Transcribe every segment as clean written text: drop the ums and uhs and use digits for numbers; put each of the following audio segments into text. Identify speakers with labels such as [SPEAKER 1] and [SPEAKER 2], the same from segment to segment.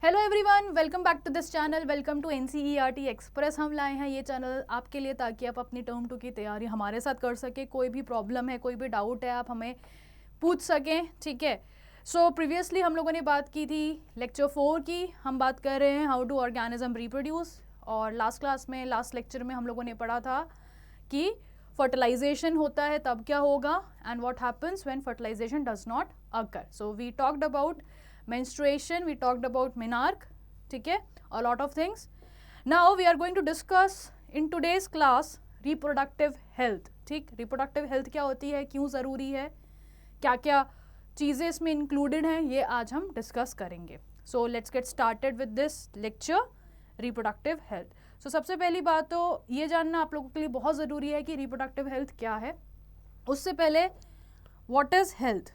[SPEAKER 1] Hello everyone, welcome back to this channel. Welcome to NCERT express. हम लाए हैं ये चैनल आपके लिए ताकि आप अपनी टर्म 2 की तैयारी हमारे साथ कर सके। कोई भी प्रॉब्लम है, कोई भी डाउट है, आप हमें पूछ सकें, ठीक है। सो प्रीवियसली हम लोगों ने बात की थी लेक्चर 4 की। हम बात कर रहे हैं हाउ डू ऑर्गेनिज्म रिप्रोड्यूस। और लास्ट क्लास में, लास्ट लेक्चर में हम लोगों ने पढ़ा था कि फर्टिलाइजेशन होता है तब क्या होगा and what happens when fertilization does not occur. So we talked about menstruation, we talked about menarche, ठीक है, a lot of things. Now we are going to discuss in today's class reproductive health. ठीक, reproductive health क्या होती है, क्यों ज़रूरी है, क्या क्या चीज़ें इसमें इंक्लूडेड हैं, ये आज हम डिस्कस करेंगे. So let's get started with this lecture, reproductive health. So सबसे पहली बात तो ये जानना आप लोगों के लिए बहुत ज़रूरी है कि reproductive health क्या है. उससे पहले what is health?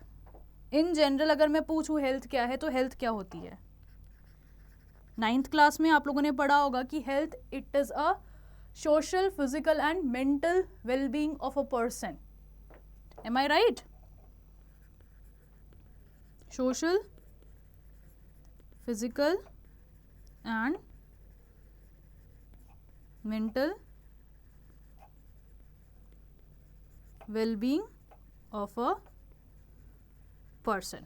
[SPEAKER 1] In general अगर मैं पूछूँ हेल्थ क्या है, तो हेल्थ क्या होती है. 9th क्लास में आप लोगों ने पढ़ा होगा कि health it is a social, physical and mental wellbeing of a person. Am I right? Social, physical and mental wellbeing of a person.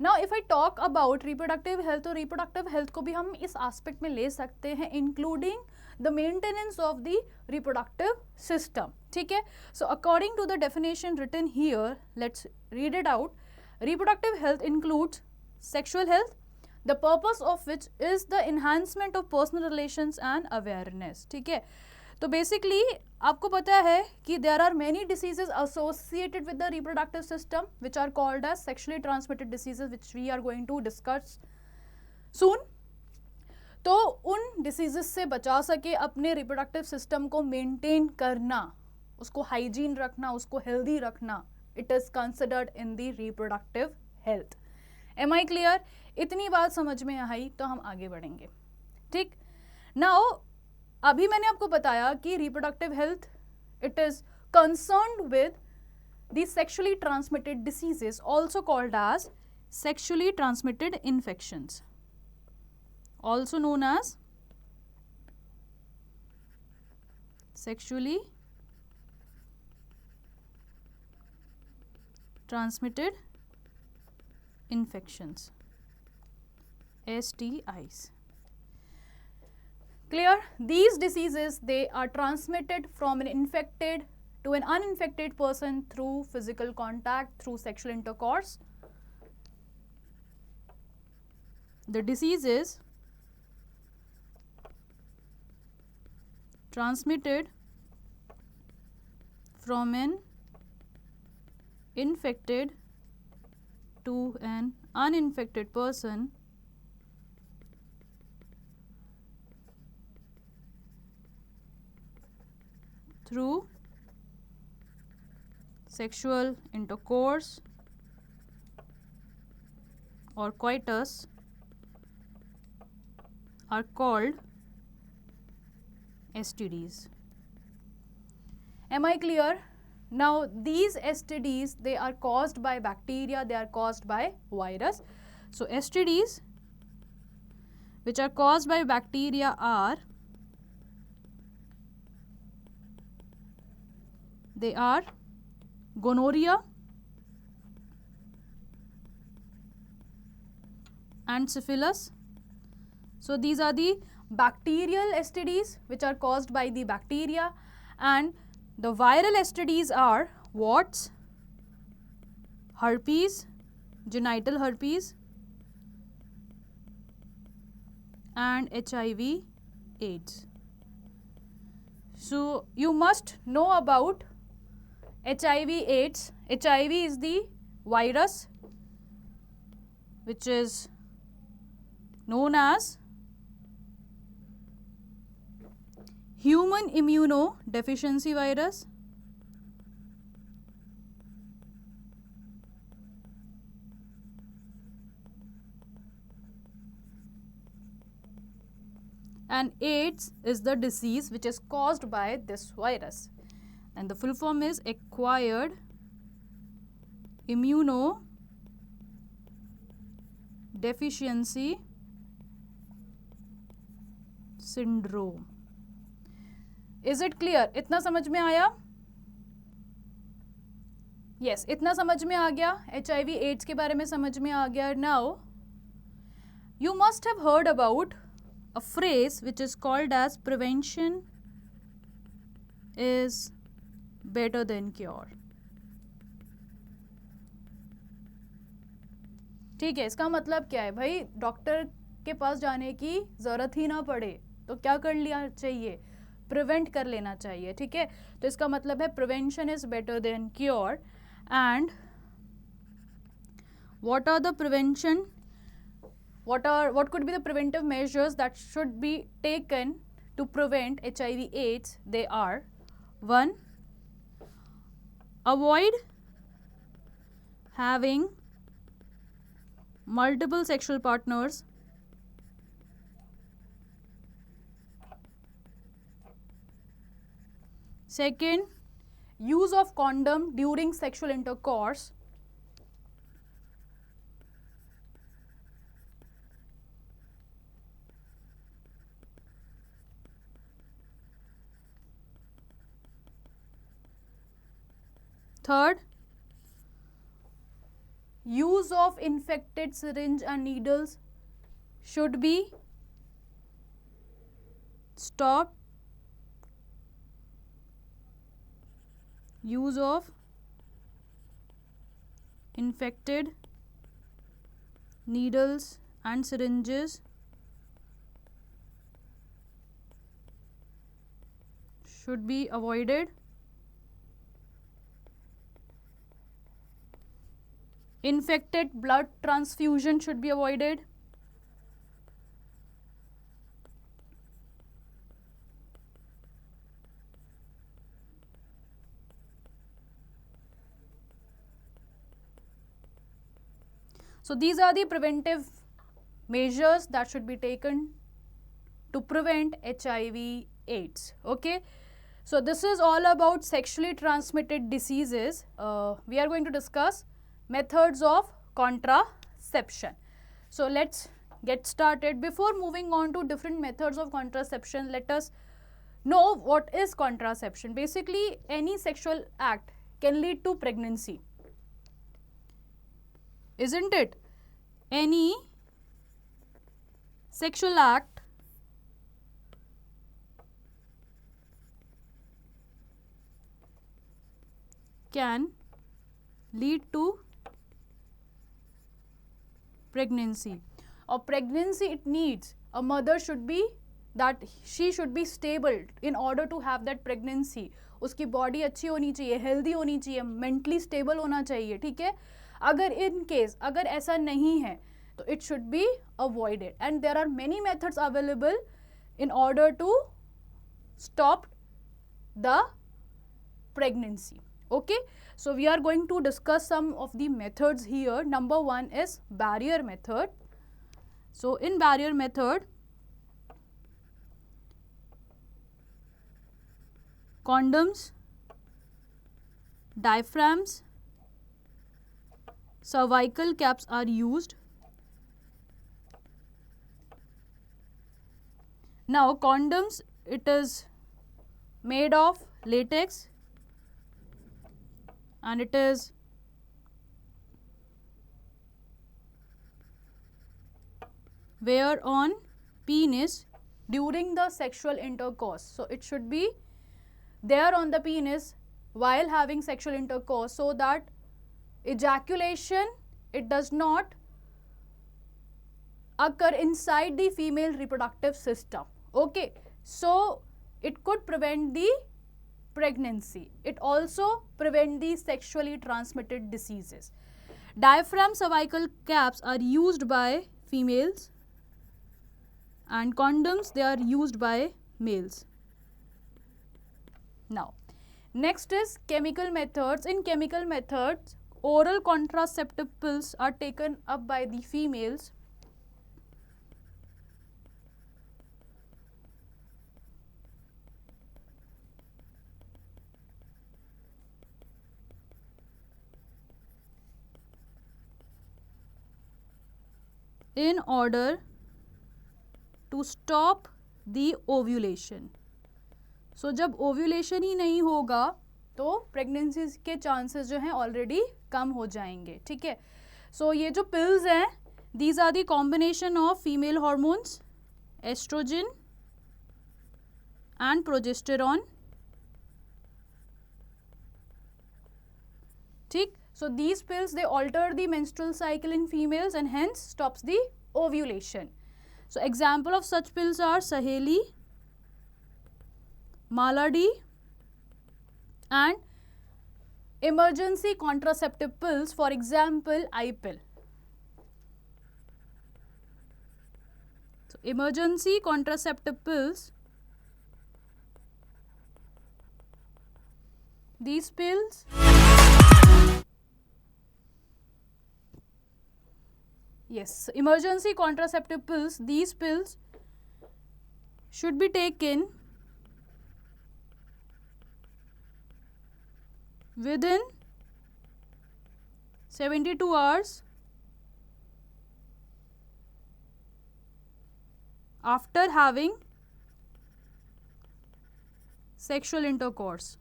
[SPEAKER 1] Now if I talk about reproductive health, तो reproductive health को भी हम इस aspect में ले सकते हैं including the maintenance of the reproductive system. ठीक है. So according to the definition written here, let's read it out. Reproductive health includes sexual health, the purpose of which is the enhancement of personal relations and awareness. ठीक है. तो basically आपको पता है कि there are many diseases associated with the reproductive system which are called as sexually transmitted diseases which we are going to discuss soon. तो उन diseases से बचा सके अपने रिप्रोडक्टिव सिस्टम को मेंटेन करना, उसको हाइजीन रखना, उसको हेल्दी रखना, it is considered in the reproductive health. Am I clear? इतनी बात समझ में आई तो हम आगे बढ़ेंगे. ठीक. नाउ अभी मैंने आपको बताया कि reproductive health it is concerned with the sexually transmitted diseases also called as sexually transmitted infections, also known as sexually transmitted infections, STIs. Clear? These diseases, they are transmitted from an infected to an uninfected person through physical contact, through sexual intercourse. The diseases transmitted from an infected to an uninfected person through sexual intercourse or coitus are called STDs. Am I clear? Now these STDs, they are caused by bacteria, they are caused by virus. So STDs which are caused by bacteria are, they are gonorrhea and syphilis. So these are the bacterial STDs which are caused by the bacteria, and the viral STDs are warts, herpes, genital herpes and HIV AIDS. So you must know about HIV AIDS. HIV is the virus which is known as human immunodeficiency virus, and AIDS is the disease which is caused by this virus. And the full form is acquired immunodeficiency syndrome. Is it clear? इतना समझ में आया? Yes, इतना समझ में आ गया। HIV ads के बारे में समझ में आ गया। Now you must have heard about a phrase which is called as prevention is better than cure. ठीक है, इसका मतलब क्या है भाई? डॉक्टर के पास जाने की ज़रूरत ही ना पड़े तो क्या कर लिया चाहिए? प्रिवेंट कर लेना चाहिए। ठीक है, तो इसका मतलब है prevention is better than cure. And what are the prevention, what could be the preventive measures that should be taken to prevent HIV AIDS? They are: 1, avoid having multiple sexual partners. Second, use of condom during sexual intercourse. Third, use of infected syringe and needles should be stopped. Use of infected needles and syringes should be avoided. Infected blood transfusion should be avoided. So these are the preventive measures that should be taken to prevent HIV AIDS. Okay, so this is all about sexually transmitted diseases. We are going to discuss methods of contraception. So let's get started. Before moving on to different methods of contraception, let us know what is contraception. Basically, any sexual act can lead to pregnancy, isn't it? Any sexual act can lead to pregnancy. Or pregnancy, it needs a mother should be that she should be stable in order to have that pregnancy. उसकी body अच्छी होनी चाहिए, healthy होनी चाहिए, mentally stable होना चाहिए. ठीक है, अगर इन केस अगर ऐसा नहीं है तो it should be avoided. And there are many methods available in order to stop the pregnancy. Okay, so we are going to discuss some of the methods here. Number 1 is barrier method. So in barrier method, condoms, diaphragms, cervical caps are used. Now condoms, it is made of latex and it is wear on penis during the sexual intercourse. So it should be there on the penis while having sexual intercourse, so that ejaculation, it does not occur inside the female reproductive system. Okay, so it could prevent the pregnancy. It also prevent the sexually transmitted diseases. Diaphragm cervical caps are used by females and condoms, they are used by males. Now next is chemical methods. In chemical methods, oral contraceptive pills are taken up by the females. In order to stop the ovulation. So जब ovulation ही नहीं होगा तो pregnancy के chances जो हैं already कम हो जाएंगे, ठीक है। सो ये जो पिल्स हैं, these are the combination of female hormones, estrogen and progesterone, ठीक। So these pills, they alter the menstrual cycle in females and hence stops the ovulation. So example of such pills are Saheli, Malady and emergency contraceptive pills, for example I-pill. So emergency contraceptive pills, these pills yes, emergency contraceptive pills, these pills should be taken within 72 hours after having sexual intercourse.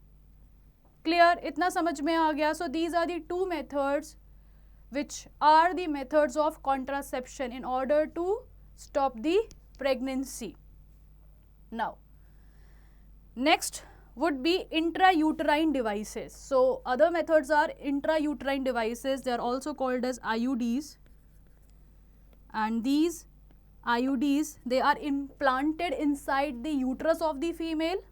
[SPEAKER 1] Clear? इतना समझ में आ गया? So these are the two methods which are the methods of contraception in order to stop the pregnancy. Now, next would be intrauterine devices. So other methods are intrauterine devices. They are also called as IUDs, and these IUDs, they are implanted inside the uterus of the female.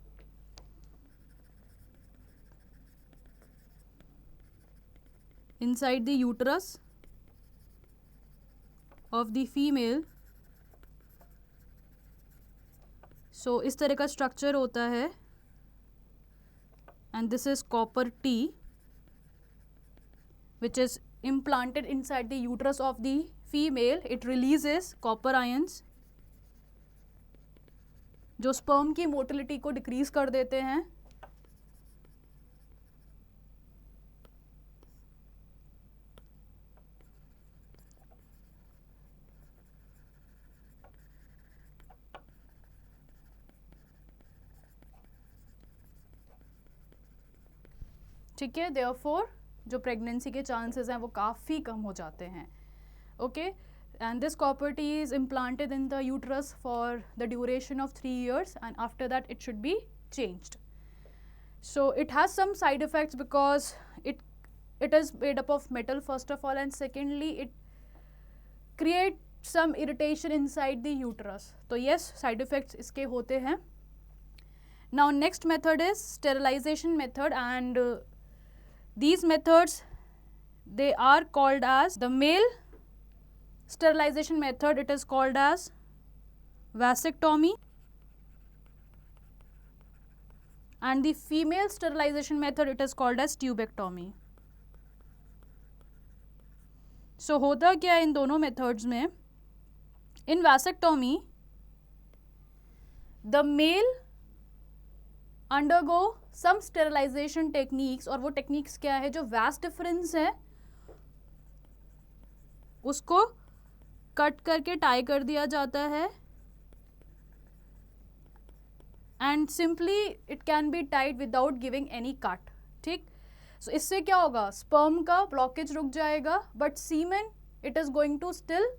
[SPEAKER 1] Inside the uterus of the female. So इस तरह का structure होता है, and this is copper T which is implanted inside the uterus of the female. It releases copper ions जो sperm की motility को decrease कर देते हैं. ठीक है, therefore जो प्रेगनेंसी के चांसेस हैं वो काफ़ी कम हो जाते हैं. Okay, and this copper T is implanted in the uterus for the duration of 3 years and after that it should be changed. So it has some side effects because it is made up of metal first of all, and secondly it creates some irritation inside the uterus. तो yes, side effects इसके होते हैं. Now next method is sterilization method, and these methods, they are called as the male sterilization method. It is called as vasectomy, and the female sterilization method, it is called as tubectomy. So होता क्या है इन दोनों methods में? In vasectomy, the male undergo some sterilization techniques, और वो techniques क्या है? जो vas difference है उसको कट करके टाई कर दिया जाता है, and simply it can be tied without giving any cut. ठीक, so इससे क्या होगा? sperm का blockage रुक जाएगा, but semen it is going to still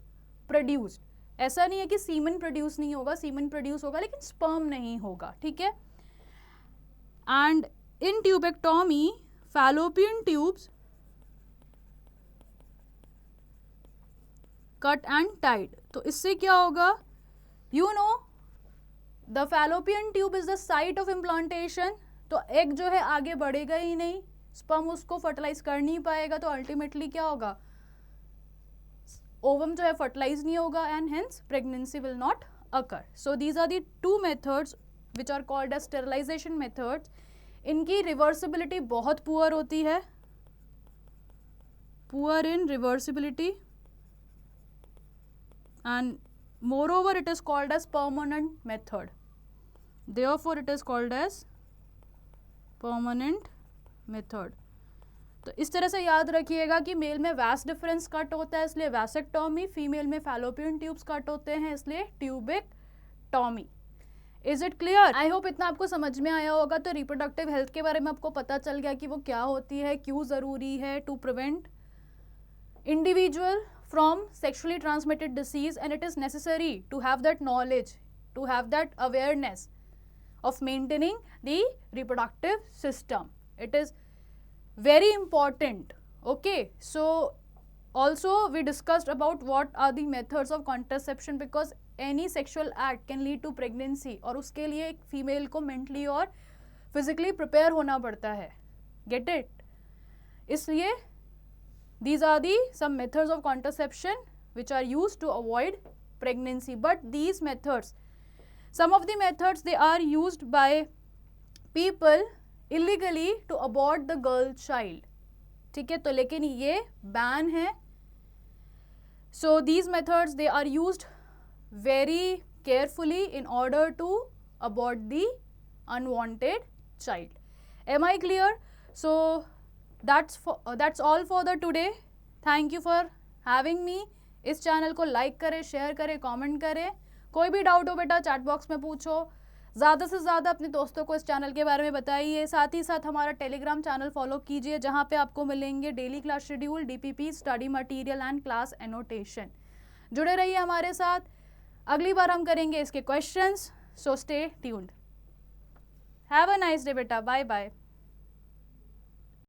[SPEAKER 1] produce. ऐसा नहीं है कि semen produce नहीं होगा, semen produce होगा लेकिन sperm नहीं होगा. ठीक है. And in tubectomy, fallopian tubes cut and tied. तो इससे क्या होगा? You know, the fallopian tube is the site of implantation. तो एग जो है आगे बढ़ेगा ही नहीं, स्पर्म उसको फर्टिलाइज कर नहीं पाएगा, तो अल्टीमेटली क्या होगा? ओवम जो है फर्टिलाइज नहीं होगा, and hence pregnancy will not occur. So these are the two methods which are called as sterilization methods. इनकी रिवर्सिबिलिटी बहुत पुअर होती है, poor in reversibility, and moreover it is called as permanent method. Therefore it is called as permanent method. तो इस तरह से याद रखिएगा कि मेल में वैस डिफरेंस कट होता है इसलिए वैसेक्टॉमी, फीमेल में फैलोपियन ट्यूब्स कट होते हैं इसलिए tubectomy. Is it clear? I hope इतना आपको समझ में आया होगा। तो रिप्रोडक्टिव हेल्थ के बारे में आपको पता चल गया कि वो क्या होती है, क्यों ज़रूरी है to prevent individual from sexually transmitted disease, and it is necessary to have that knowledge, to have that awareness of maintaining the reproductive system. It is very important. Okay, so also we discussed about what are the methods of contraception, because any sexual act can lead to pregnancy, और उसके लिए एक female को mentally और physically prepare होना पड़ता है. Get it? इसलिए these are the some methods of contraception which are used to avoid pregnancy. But these methods, some of the methods, they are used by people illegally to abort the girl child. ठीक है, तो लेकिन ये ban है. So these methods, they are used very carefully in order to abort the unwanted child. Am I clear? So that's all for the today. Thank you for having me. इस channel को like करें, share करें, comment करें. कोई भी doubt हो बेटा chat box में पूछो. ज़्यादा से ज़्यादा अपने दोस्तों को इस चैनल के बारे में बताइए. साथ ही साथ हमारा टेलीग्राम चैनल फॉलो कीजिए, जहाँ पे आपको मिलेंगे daily class schedule, DPP, study material and class annotation. जुड़े रहिए हमारे साथ. अगली बार हम करेंगे इसके questions. So stay tuned. Have a nice day बेटा. Bye bye.